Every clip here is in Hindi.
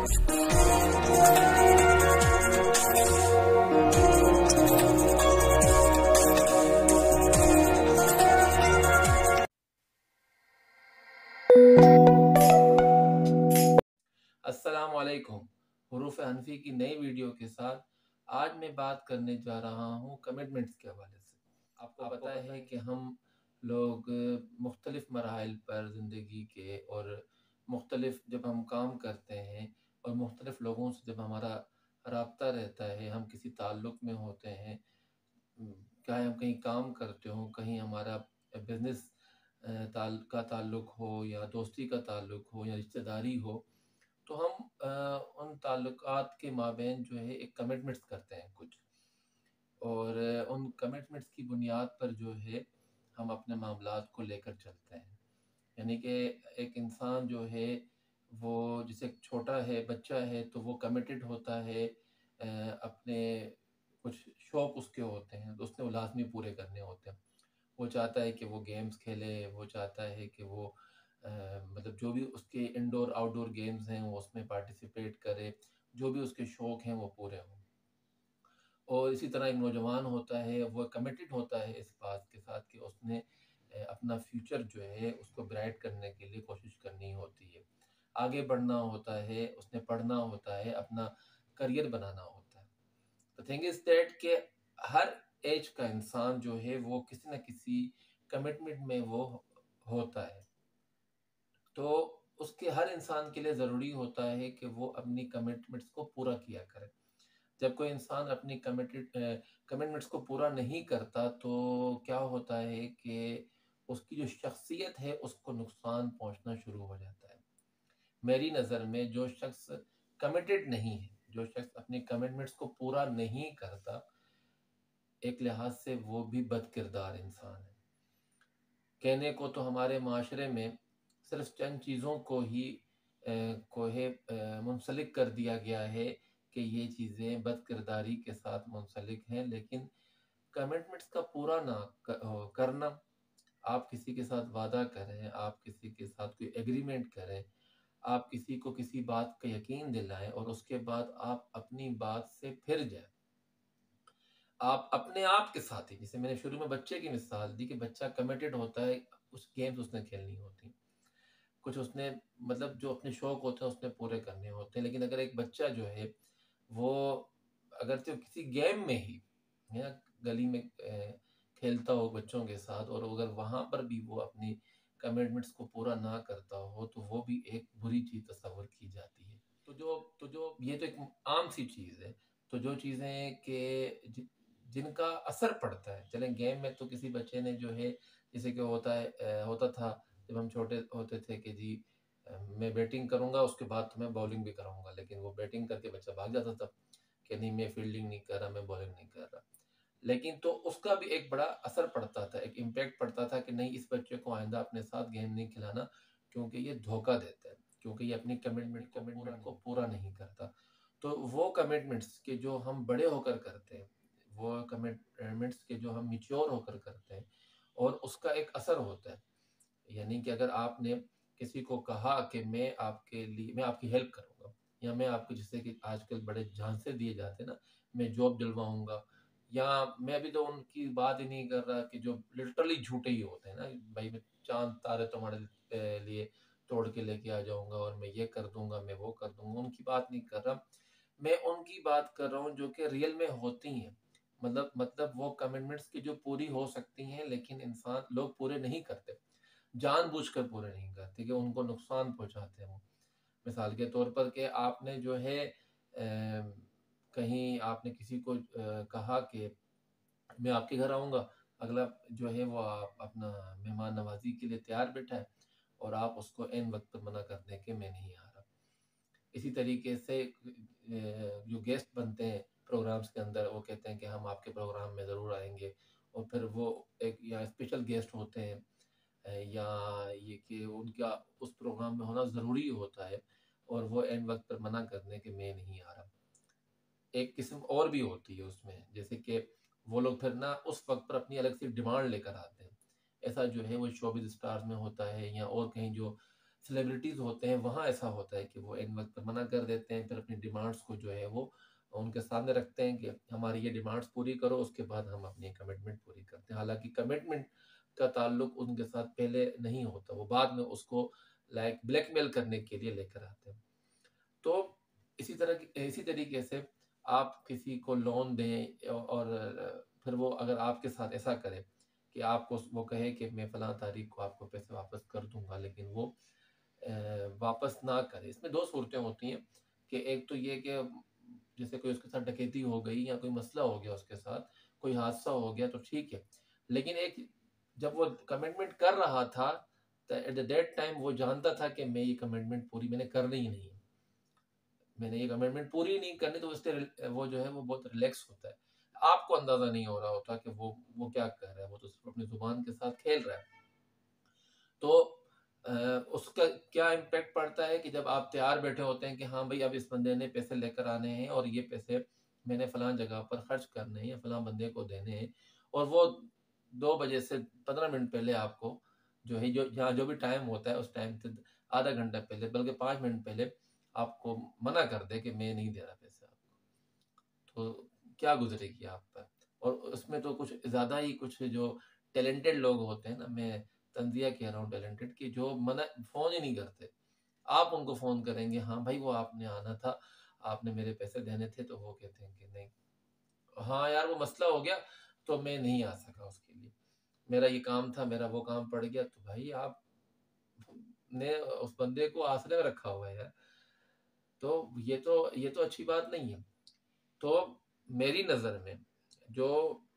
अस्सलाम वालेकुम। हुरूफ हनफी की नई वीडियो के साथ आज मैं बात करने जा रहा हूँ कमिटमेंट्स के हवाले से। आपको पता है कि हम लोग मुख्तलिफ मराहिल पर ज़िंदगी के और मुख्तलिफ जब हम काम करते हैं और मुख्तलिफ लोगों से जब हमारा राब्ता रहता है, हम किसी ताल्लुक़ में होते हैं, चाहे हम कहीं काम करते हों, कहीं हमारा बिज़नेस का ताल्लुक़ हो या दोस्ती का ताल्लुक़ हो या रिश्तेदारी हो, तो हम उन ताल्लुकात के माबैन जो है एक कमिटमेंट्स करते हैं कुछ, और उन कमिटमेंट्स की बुनियाद पर जो है हम अपने मामलात को लेकर चलते हैं। यानी कि एक इंसान जो है वो जैसे छोटा है, बच्चा है, तो वो कमिटेड होता है, अपने कुछ शौक़ उसके होते हैं तो उसने वो लाज़मी पूरे करने होते हैं। वो चाहता है कि वो गेम्स खेले, वो चाहता है कि वो मतलब जो भी उसके इंडोर आउटडोर गेम्स हैं वो उसमें पार्टिसिपेट करे, जो भी उसके शौक़ हैं वो पूरे हों। और इसी तरह एक नौजवान होता है, वो कमिटेड होता है इस बात के साथ कि उसने अपना फ्यूचर जो है उसको ब्राइट करने के लिए कोशिश करनी होती है, आगे बढ़ना होता है, उसने पढ़ना होता है, अपना करियर बनाना होता है। द थिंग इज़ दैट कि हर एज का इंसान जो है वो किसी न किसी कमिटमेंट में वो होता है। तो उसके हर इंसान के लिए ज़रूरी होता है कि वो अपनी कमिटमेंट्स को पूरा किया करे। जब कोई इंसान अपनी कमिटमेंट्स को पूरा नहीं करता तो क्या होता है कि उसकी जो शख्सियत है उसको नुकसान पहुंचना शुरू हो जाता है। मेरी नज़र में जो शख्स कमिटेड नहीं है, जो शख्स अपनी कमिटमेंट्स को पूरा नहीं करता, एक लिहाज से वो भी बदकिरदार इंसान है। कहने को तो हमारे माशरे में सिर्फ चंद चीज़ों को ही मुंसलिक कर दिया गया है कि ये चीज़ें बदकिरदारी के साथ मुंसलिक हैं, लेकिन कमिटमेंट्स का पूरा ना करना, आप किसी के साथ वादा करें, आप किसी के साथ कोई एग्रीमेंट करें, आप किसी को किसी बात का यकीन दिलाएं और उसके बाद आप अपनी बात से फिर जाएं। आप अपने आप के साथ ही, जैसे मैंने शुरू में बच्चे की मिसाल दी कि बच्चा कमिटेड होता है, कुछ गेम्स उसने खेलनी होती, कुछ उसने मतलब जो अपने शौक होते हैं उसने पूरे करने होते हैं। लेकिन अगर एक बच्चा जो है वो अगर तो किसी गेम में ही या गली में खेलता हो बच्चों के साथ और अगर वहां पर भी वो अपनी कमिटमेंट्स को पूरा ना करता हो तो वो भी एक बुरी चीज तस्वर की जाती है। तो जो ये तो एक आम सी चीज है। तो जो चीजें कि जिनका असर पड़ता है, चलें गेम में तो किसी बच्चे ने जो है, जैसे कि होता था जब हम छोटे होते थे कि जी मैं बैटिंग करूंगा उसके बाद तो मैं बॉलिंग भी करूंगा, लेकिन वो बैटिंग करके बच्चा भाग जाता था कि नहीं मैं फील्डिंग नहीं कर रहा, मैं बॉलिंग नहीं कर रहा। लेकिन तो उसका भी एक बड़ा असर पड़ता था, एक इम्पैक्ट पड़ता था कि नहीं इस बच्चे को आइंदा अपने साथ गेम नहीं खिलाना, क्योंकि ये धोखा देता है, क्योंकि ये अपनी कमिटमेंट को पूरा नहीं करता। तो वो कमिटमेंट्स के जो हम बड़े होकर करते हैं, वो कमिटमेंट्स के जो हम मिच्योर होकर करते हैं, और उसका एक असर होता है। यानी कि अगर आपने किसी को कहा कि मैं आपकी हेल्प करूंगा, या मैं आपको, जैसे कि आजकल बड़े झांसे दिए जाते हैं ना, मैं जॉब दिलवाऊंगा, या मैं अभी तो उनकी बात ही नहीं कर रहा कि जो लिटरली झूठे ही होते हैं ना, भाई मैं चांद तारे तुम्हारे लिए तोड़ के लेके आ जाऊंगा और मैं ये कर दूंगा, मैं वो कर दूंगा, उनकी बात नहीं कर रहा। मैं उनकी बात कर रहा हूँ जो कि रियल में होती हैं। मतलब वो कमिटमेंट्स की जो पूरी हो सकती हैं, लेकिन इंसान लोग पूरे नहीं करते, जानबूझकर पूरे नहीं करते कि उनको नुकसान पहुंचाते हैं वो। मिसाल के तौर पर कि आपने जो है कहीं आपने किसी को कहा कि मैं आपके घर आऊँगा, अगला जो है वो आप अपना मेहमान नवाज़ी के लिए तैयार बैठा है और आप उसको ऐन वक़्त पर मना कर दें कि मैं नहीं आ रहा। इसी तरीके से जो गेस्ट बनते हैं प्रोग्राम्स के अंदर, वो कहते हैं कि हम आपके प्रोग्राम में ज़रूर आएँगे, और फिर वो एक या स्पेशल गेस्ट होते हैं, या ये कि उनका उस प्रोग्राम में होना ज़रूरी होता है और वो ऐन वक़्त पर मना कर दें कि मैं नहीं आ रहा। एक किस्म और भी होती है उसमें, जैसे कि वो लोग फिर ना उस वक़्त पर अपनी अलग से डिमांड लेकर आते हैं। ऐसा जो है वो शोबिज़ स्टार्स में होता है या और कहीं जो सेलिब्रिटीज़ होते हैं वहाँ ऐसा होता है कि वो इन वक्त पर मना कर देते हैं, फिर अपनी डिमांड्स को जो है वो उनके सामने रखते हैं कि हमारी ये डिमांड्स पूरी करो, उसके बाद हम अपनी कमिटमेंट पूरी करते हैं। हालांकि कमिटमेंट का ताल्लुक उनके साथ पहले नहीं होता, वो बाद में उसको लाइक ब्लैकमेल करने के लिए लेकर आते हैं। तो इसी तरीके से आप किसी को लोन दें और फिर वो अगर आपके साथ ऐसा करे कि आपको वो कहे कि मैं फलां तारीख को आपको पैसे वापस कर दूंगा, लेकिन वो वापस ना करे। इसमें दो सूरतें होती हैं कि एक तो ये कि जैसे कोई उसके साथ डकैती हो गई या कोई मसला हो गया उसके साथ, कोई हादसा हो गया तो ठीक है। लेकिन एक जब वो कमिटमेंट कर रहा था, एट दैट टाइम वो जानता था कि मैं ये कमिटमेंट पूरी मैंने करनी ही नहीं है, मैंने ये कमिटमेंट पूरी नहीं करनी, तो उससे वो जो है वो बहुत रिलैक्स होता है। आपको अंदाजा नहीं हो रहा होता कि वो क्या कर रहा है, वो तो सिर्फ अपनी जुबान के साथ खेल रहा है। तो उसका क्या इम्पैक्ट पड़ता है कि जब आप तैयार बैठे होते हैं कि हाँ भाई अब इस बंदे ने पैसे लेकर आने हैं और ये पैसे मैंने फलां जगह पर खर्च करने हैं या फलां बंदे को देने हैं, और वो 2 बजे से 15 मिनट पहले आपको जो है जो जहाँ जो भी टाइम होता है उस टाइम से आधा घंटा पहले बल्कि 5 मिनट पहले आपको मना कर दे कि मैं नहीं दे रहा पैसे आपको, तो क्या गुजरेगी आप पर। और उसमें तो कुछ ज़्यादा ही कुछ जो टैलेंटेड लोग होते हैं ना, मैं तंजिया कह रहा हूँ टैलेंटेड, की जो मना फ़ोन ही नहीं करते। आप उनको फ़ोन करेंगे, हाँ भाई वो आपने आना था, आपने मेरे पैसे देने थे, तो वो कहते हैं कि नहीं, हाँ यार वो मसला हो गया तो मैं नहीं आ सका उसके लिए, मेरा ये काम था, मेरा वो काम पड़ गया। तो भाई आप ने उस बंदे को आसरे में रखा हुआ है यार, तो ये तो अच्छी बात नहीं है। तो मेरी नज़र में जो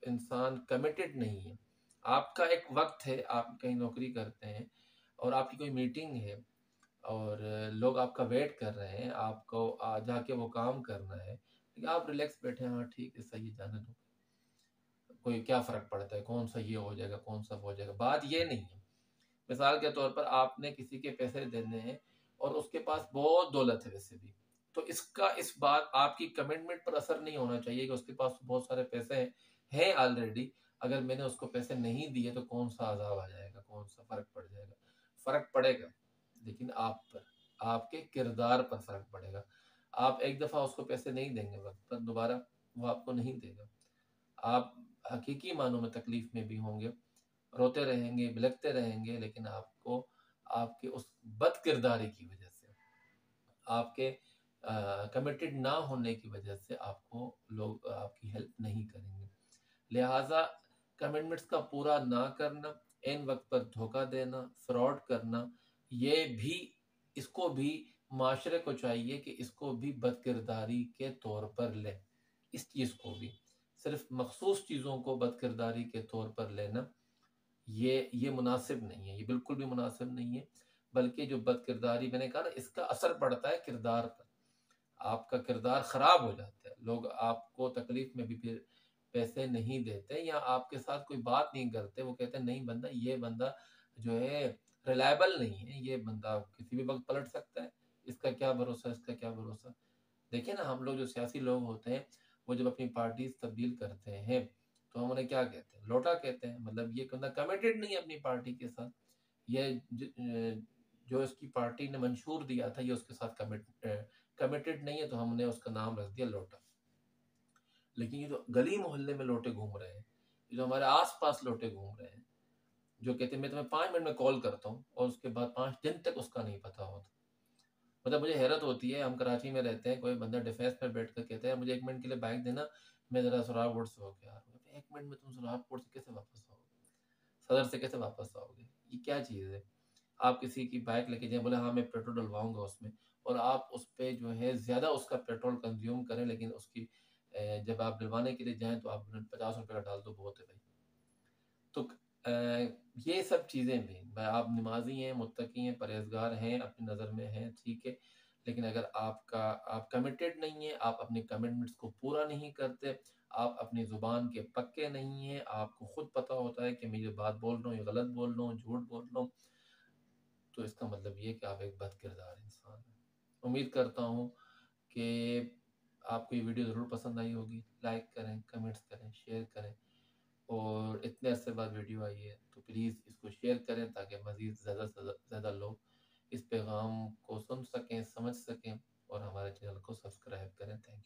इंसान कमिटेड नहीं है, आपका एक वक्त है, आप कहीं नौकरी करते हैं और आपकी कोई मीटिंग है और लोग आपका वेट कर रहे हैं, आपको जाके वो काम करना है, लेकिन आप रिलैक्स बैठे हैं, हाँ ठीक है सही है जाने दो, कोई क्या फ़र्क पड़ता है, कौन सा ये हो जाएगा, कौन सा वो हो जाएगा। बात ये नहीं है। मिसाल के तौर पर आपने किसी के पैसे देने हैं और उसके पास बहुत दौलत है वैसे भी, तो इसका इस बात आपकी कमिटमेंट पर असर नहीं होना चाहिए कि उसके पास बहुत सारे पैसे हैं ऑलरेडी, अगर मैंने उसको पैसे नहीं दिए तो कौन सा अजाब आ जाएगा, कौन सा फर्क पड़ जाएगा। फर्क पड़ेगा, लेकिन आप पर, आपके किरदार पर फर्क पड़ेगा। आप एक दफा उसको पैसे नहीं देंगे वक्त पर, दोबारा वो आपको नहीं देगा। आप हकीकी मानों में तकलीफ में भी होंगे, रोते रहेंगे, बिलखते रहेंगे, लेकिन आपको आपके उस बद किरदारी की वजह से, आपके कमिटेड ना होने की वजह से आपको लोग आपकी हेल्प नहीं करेंगे। लिहाजा कमिटमेंट्स का पूरा ना करना, इन वक्त पर धोखा देना, फ्रॉड करना, ये भी, इसको भी माशरे को चाहिए कि इसको भी बदकिरदारी के तौर पर ले। इस चीज़ को भी, सिर्फ मखसूस चीज़ों को बदकिरदारी के तौर पर लेना, ये मुनासिब नहीं है, ये बिल्कुल भी मुनासिब नहीं है। बल्कि जो बदकिरदारी, मैंने कहा ना, इसका असर पड़ता है किरदार पर, आपका किरदार खराब हो जाता है, लोग आपको तकलीफ में भी फिर पैसे नहीं देते या आपके साथ कोई बात नहीं करते, वो कहते हैं नहीं बंदा, ये बंदा जो है रिलायबल नहीं है, ये बंदा किसी भी वक्त पलट सकता है, इसका क्या भरोसा, इसका क्या भरोसा। देखिए ना, हम लोग जो सियासी लोग होते हैं, वो जब अपनी पार्टीज तब्दील करते हैं तो हम उन्हें क्या कहते हैं, लोटा कहते हैं। मतलब ये बंदा कमिटेड नहीं है अपनी पार्टी के साथ, ये जो इसकी पार्टी ने मंशूर दिया था ये उसके साथ कमिटेड नहीं है, तो हमने उसका नाम रख दिया लोटा। लेकिन ये जो गली मोहल्ले में लोटे घूम रहे हैं, ये जो हमारे आस पास लोटे घूम रहे हैं, जो कहते हैं मैं तुम्हें 5 मिनट में कॉल करता हूँ और उसके बाद 5 दिन तक उसका नहीं पता होता। मतलब मुझे हैरत होती है, हम कराची में रहते हैं, कोई बंदा डिफेंस में बैठ कर कहता है मुझे 1 मिनट के लिए बाइक देना, मैं जरा सुरागपुर से होके आ रहा हूँ। 1 मिनट में तुम सुरागपुर से कैसे वापस आओगे, सदर से कैसे वापस आओगे, ये क्या चीज़ है। आप किसी की बाइक लेके जाए, बोले हाँ मैं पेट्रोल डलवाऊंगा उसमें, और आप उस पर जो है ज़्यादा उसका पेट्रोल कंज्यूम करें, लेकिन उसकी जब आप डलवाने के लिए जाएं तो आप 50 रुपये का डाल दो, बहुत है भाई। तो ये सब चीज़ें भी, आप नमाजी हैं, मुत्तकी हैं, परहेजगार हैं, अपनी नज़र में हैं, ठीक है, लेकिन अगर आप कमिटेड नहीं हैं, आप अपने कमिटमेंट्स को पूरा नहीं करते, आप अपनी ज़ुबान के पक्के नहीं हैं, आपको खुद पता होता है कि मैं ये बात बोल रहा हूँ, ये गलत बोल रहा हूँ, झूठ बोल रहा हूँ, तो इसका मतलब ये है कि आप एक बद किरदार इंसान हैं। उम्मीद करता हूँ कि आपको ये वीडियो ज़रूर पसंद आई होगी। लाइक करें, कमेंट्स करें, शेयर करें, और इतने अरसे बाद वीडियो आई है तो प्लीज़ इसको शेयर करें ताकि मज़ीद ज़्यादा से ज़्यादा लोग इस पैगाम को सुन सकें, समझ सकें और हमारे चैनल को सब्सक्राइब करें। थैंक